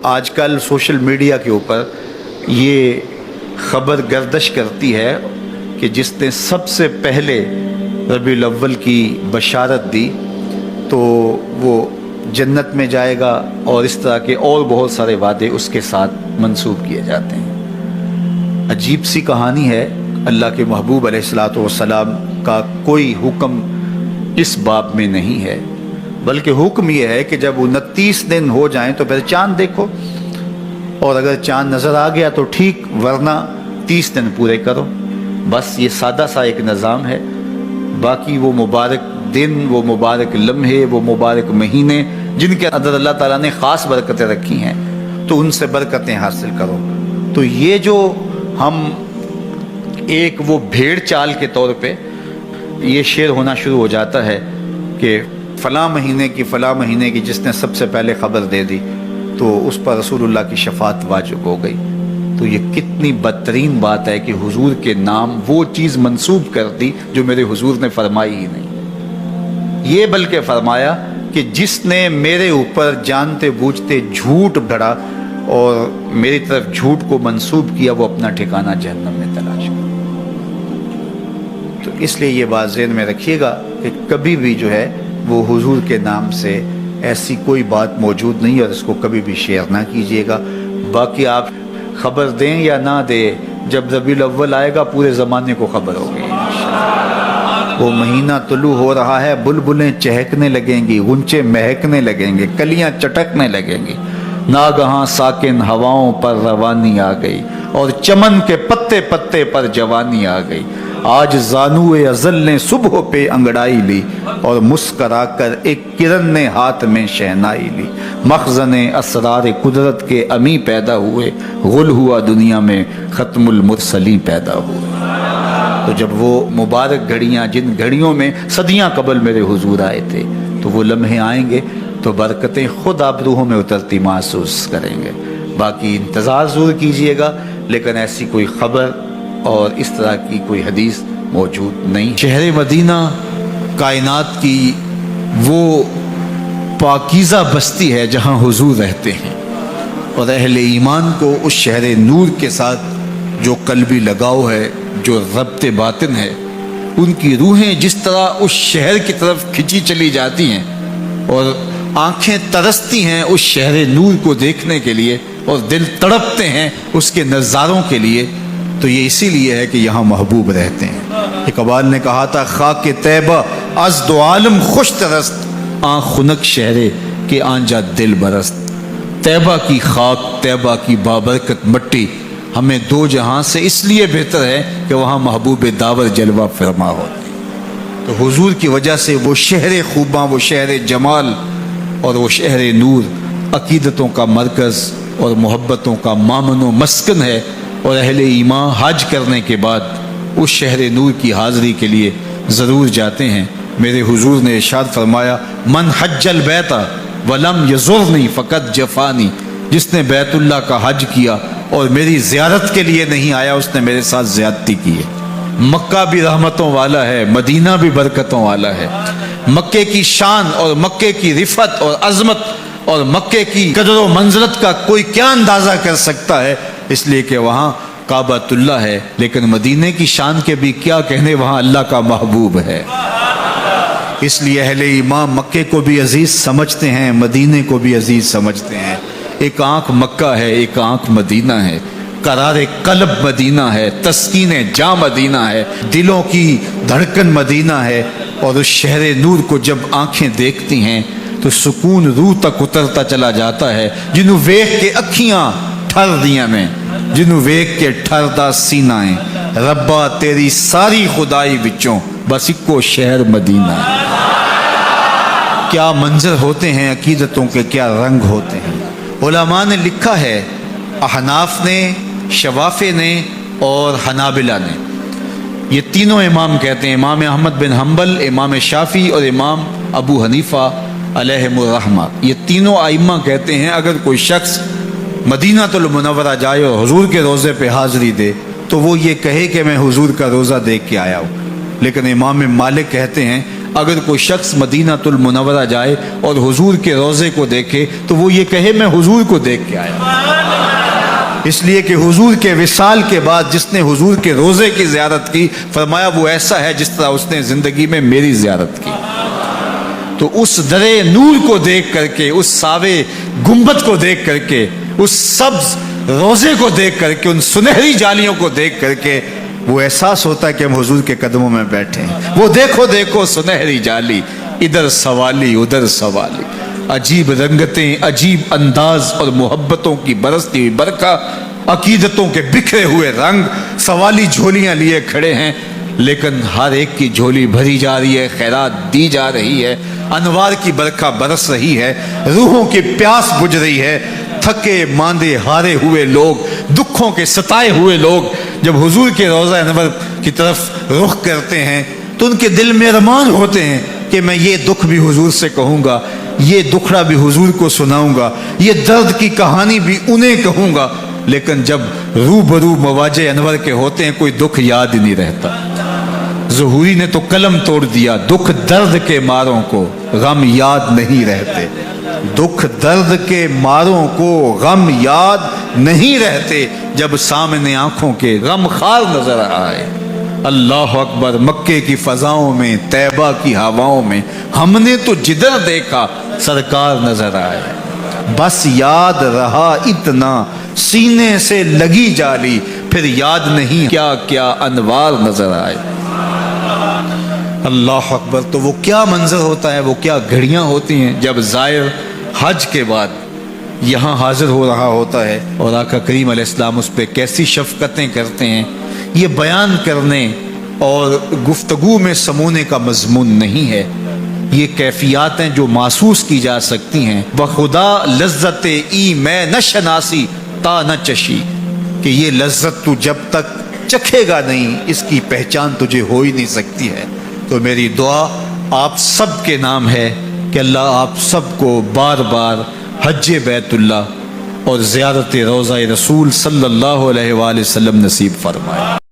آج کل social media کے اوپر یہ خبر گردش کرتی ہے کہ جس نے سب سے پہلے ربیع الاول کی بشارت دی تو وہ جنت میں جائے گا، اور اس طرح کے اور بہت سارے وعدے اس کے ساتھ منسوب کیے جاتے ہیں۔ عجیب سی کہانی ہے۔ اللہ کے محبوب علیہ الصلاۃ والسلام کا کوئی حکم اس باب میں نہیں ہے، بلکہ حکم یہ ہے کہ جب 29 دن ہو جائیں تو پھر چاند دیکھو، اور اگر چاند نظر آ گیا تو ٹھیک، ورنہ 30 دن پورے کرو۔ بس یہ سادہ سا ایک نظام ہے۔ باقی وہ مبارک دن، وہ مبارک لمحے، وہ مبارک مہینے جن کے اندر اللہ تعالیٰ نے خاص برکتیں رکھی ہیں، تو ان سے برکتیں حاصل کرو۔ تو یہ جو ہم ایک وہ بھیڑ چال کے طور پہ یہ شعر ہونا شروع ہو جاتا ہے کہ فلاں مہینے کی جس نے سب سے پہلے خبر دے دی تو اس پر رسول اللہ کی شفاعت واجب ہو گئی۔ تو یہ کتنی بدترین بات ہے کہ حضور کے نام وہ چیز منسوب کر دی جو میرے حضور نے فرمائی ہی نہیں۔ یہ بلکہ فرمایا کہ جس نے میرے اوپر جانتے بوجھتے جھوٹ گھڑا اور میری طرف جھوٹ کو منسوب کیا، وہ اپنا ٹھکانہ جہنم میں تلاش کرے۔ تو اس لیے یہ بات ذہن میں رکھیے گا کہ کبھی بھی جو ہے وہ حضور کے نام سے ایسی کوئی بات موجود نہیں، اور اس کو کبھی بھی شیئر نہ کیجیے گا۔ باقی آپ خبر دیں یا نہ دیں، جب ربیع الاول آئے گا پورے زمانے کو خبر ہوگی۔ وہ مہینہ طلوع ہو رہا ہے، بلبلیں چہکنے لگیں گی، غنچے مہکنے لگیں گے، کلیاں چٹکنے لگیں گی، ناگہاں ساکن ہواؤں پر روانی آ گئی، اور چمن کے پتے پتے پر جوانی آ گئی۔ آج زانوئے ازل نے صبح پہ انگڑائی لی، اور مسکرا کر ایک کرن نے ہاتھ میں شہنائی لی۔ مخزن اسرار قدرت کے امی پیدا ہوئے، غل ہوا دنیا میں ختم المرسلین پیدا ہوئے۔ تو جب وہ مبارک گھڑیاں، جن گھڑیوں میں صدیاں قبل میرے حضور آئے تھے، تو وہ لمحے آئیں گے تو برکتیں خود آپ روحوں میں اترتی محسوس کریں گے۔ باقی انتظار ضرور کیجئے گا، لیکن ایسی کوئی خبر اور اس طرح کی کوئی حدیث موجود نہیں۔ شہر مدینہ کائنات کی وہ پاکیزہ بستی ہے جہاں حضور رہتے ہیں، اور اہل ایمان کو اس شہر نور کے ساتھ جو قلبی لگاؤ ہے، جو ربط باطن ہے، ان کی روحیں جس طرح اس شہر کی طرف کھینچی چلی جاتی ہیں، اور آنکھیں ترستی ہیں اس شہر نور کو دیکھنے کے لیے، اور دل تڑپتے ہیں اس کے نظاروں کے لیے، تو یہ اسی لیے ہے کہ یہاں محبوب رہتے ہیں۔ اقبال نے کہا تھا، خاک طیبہ از دو عالم خوش ترست، آن خنک شہرے کہ آنجا دل برست۔ طیبہ کی خاک، طیبہ کی بابرکت مٹی ہمیں دو جہاں سے اس لیے بہتر ہے کہ وہاں محبوب داور جلوہ فرما ہوتے ہیں۔ تو حضور کی وجہ سے وہ شہر خوباں، وہ شہر جمال اور وہ شہر نور عقیدتوں کا مرکز اور محبتوں کا مامن و مسکن ہے، اور اہل ایمان حج کرنے کے بعد اس شہر نور کی حاضری کے لیے ضرور جاتے ہیں۔ میرے حضور نے ارشاد فرمایا، من حج البیت ولم یزرنی فقط جفانی، جس نے بیت اللہ کا حج کیا اور میری زیارت کے لیے نہیں آیا، اس نے میرے ساتھ زیادتی کی ہے۔ مکہ بھی رحمتوں والا ہے، مدینہ بھی برکتوں والا ہے۔ مکے کی شان اور مکے کی رفعت اور عظمت اور مکے کی قدر و منزلت کا کوئی کیا اندازہ کر سکتا ہے، اس لیے کہ وہاں کعبۃ اللہ ہے، لیکن مدینہ کی شان کے بھی کیا کہنے، وہاں اللہ کا محبوب ہے۔ اس لیے اہل ایمان مکے کو بھی عزیز سمجھتے ہیں، مدینے کو بھی عزیز سمجھتے ہیں۔ ایک آنکھ مکہ ہے، ایک آنکھ مدینہ ہے، قرار قلب مدینہ ہے، تسکین جاں مدینہ ہے، دلوں کی دھڑکن مدینہ ہے، اور اس شہر نور کو جب آنکھیں دیکھتی ہیں تو سکون روح تک اترتا چلا جاتا ہے۔ جنوں ویکھ کے اکھیاں ٹھر دیاں میں، جنوں ویکھ کے ٹھردا سینہ ہے، ربا تیری ساری خدائی وچوں بس اکو شہر مدینہ ہے۔ کیا منظر ہوتے ہیں عقیدتوں کے، کیا رنگ ہوتے ہیں۔ علماء نے لکھا ہے، احناف نے، شوافع نے اور حنابلہ نے، یہ تینوں امام کہتے ہیں، امام احمد بن حنبل، امام شافعی اور امام ابو حنیفہ علیہم الرحمہ، یہ تینوں ائمہ کہتے ہیں اگر کوئی شخص مدینہ المنورہ جائے اور حضور کے روضے پہ حاضری دے تو وہ یہ کہے کہ میں حضور کا روضہ دیکھ کے آیا ہوں۔ لیکن امام مالک کہتے ہیں اگر کوئی شخص مدینہ المنورہ جائے اور حضور کے روضے کو دیکھے تو وہ یہ کہے میں حضور کو دیکھ کے آیا، اس لیے کہ حضور کے وصال کے بعد جس نے حضور کے روضے کی زیارت کی، فرمایا وہ ایسا ہے جس طرح اس نے زندگی میں میری زیارت کی۔ تو اس درے نور کو دیکھ کر کے، اس ساوے گنبد کو دیکھ کر کے، اس سبز روضے کو دیکھ کر کے، ان سنہری جالیوں کو دیکھ کر کے وہ احساس ہوتا ہے کہ ہم حضور کے قدموں میں بیٹھے ہیں۔ وہ دیکھو دیکھو سنہری جالی، ادھر سوالی ادھر سوالی، عجیب رنگتیں، عجیب انداز اور محبتوں کی برستی ہوئی برکھا، عقیدتوں کے بکھرے ہوئے رنگ، سوالی جھولیاں لیے کھڑے ہیں، لیکن ہر ایک کی جھولی بھری جا رہی ہے، خیرات دی جا رہی ہے، انوار کی برکھا برس رہی ہے، روحوں کی پیاس بجھ رہی ہے۔ تھکے ماندے ہارے ہوئے لوگ، دکھوں کے ستائے ہوئے لوگ جب حضور کے روضہ انور کی طرف رخ کرتے ہیں تو ان کے دل میں ارمان ہوتے ہیں کہ میں یہ دکھ بھی حضور سے کہوں گا، یہ دکھڑا بھی حضور کو سناؤں گا، یہ درد کی کہانی بھی انہیں کہوں گا، لیکن جب روبرو مواجہ انور کے ہوتے ہیں کوئی دکھ یاد ہی نہیں رہتا۔ ظہوری نے تو قلم توڑ دیا، دکھ درد کے ماروں کو غم یاد نہیں رہتے، دکھ درد کے ماروں کو غم یاد نہیں رہتے، جب سامنے آنکھوں کے غم خار نظر آئے۔ اللہ اکبر، مکے کی فضاؤں میں، طیبہ کی ہواؤں میں ہم نے تو جدھر دیکھا سرکار نظر آئے، بس یاد رہا اتنا سینے سے لگی جالی، پھر یاد نہیں کیا کیا انوار نظر آئے۔ اللہ اکبر، تو وہ کیا منظر ہوتا ہے، وہ کیا گھڑیاں ہوتی ہیں جب زائر حج کے بعد یہاں حاضر ہو رہا ہوتا ہے اور آقا کریم علیہ السلام اس پہ کیسی شفقتیں کرتے ہیں۔ یہ بیان کرنے اور گفتگو میں سمونے کا مضمون نہیں ہے، یہ کیفیات ہیں جو محسوس کی جا سکتی ہیں۔ بخدا لذت ای میں نہ شناسی تا نہ چشی، کہ یہ لذت تو جب تک چکھے گا نہیں اس کی پہچان تجھے ہو ہی نہیں سکتی ہے۔ تو میری دعا آپ سب کے نام ہے کہ اللہ آپ سب کو بار بار حج بیت اللہ اور زیارت روضہ رسول صلی اللہ علیہ وآلہ وسلم نصیب فرمائے۔